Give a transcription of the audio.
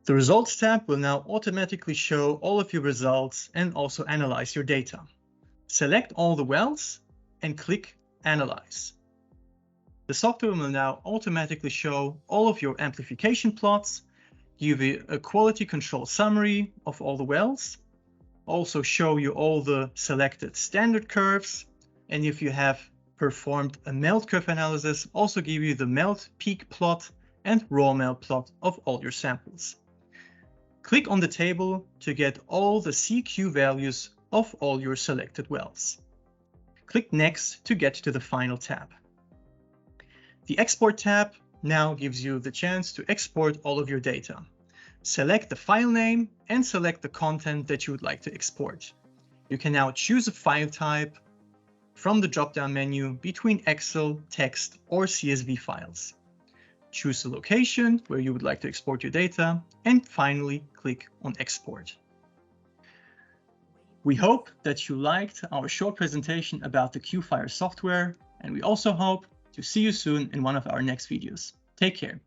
The Results tab will now automatically show all of your results and also analyze your data. Select all the wells and click Analyze. The software will now automatically show all of your amplification plots, give you a quality control summary of all the wells, also show you all the selected standard curves, and if you have performed a melt curve analysis, also give you the melt peak plot and raw melt plot of all your samples. Click on the table to get all the CQ values of all your selected wells. Click Next to get to the final tab. The Export tab now gives you the chance to export all of your data. Select the file name and select the content that you would like to export. You can now choose a file type from the drop-down menu between Excel, text, or CSV files. Choose the location where you would like to export your data, and finally click on Export. We hope that you liked our short presentation about the qFYR software, and we also hope to see you soon in one of our next videos. Take care.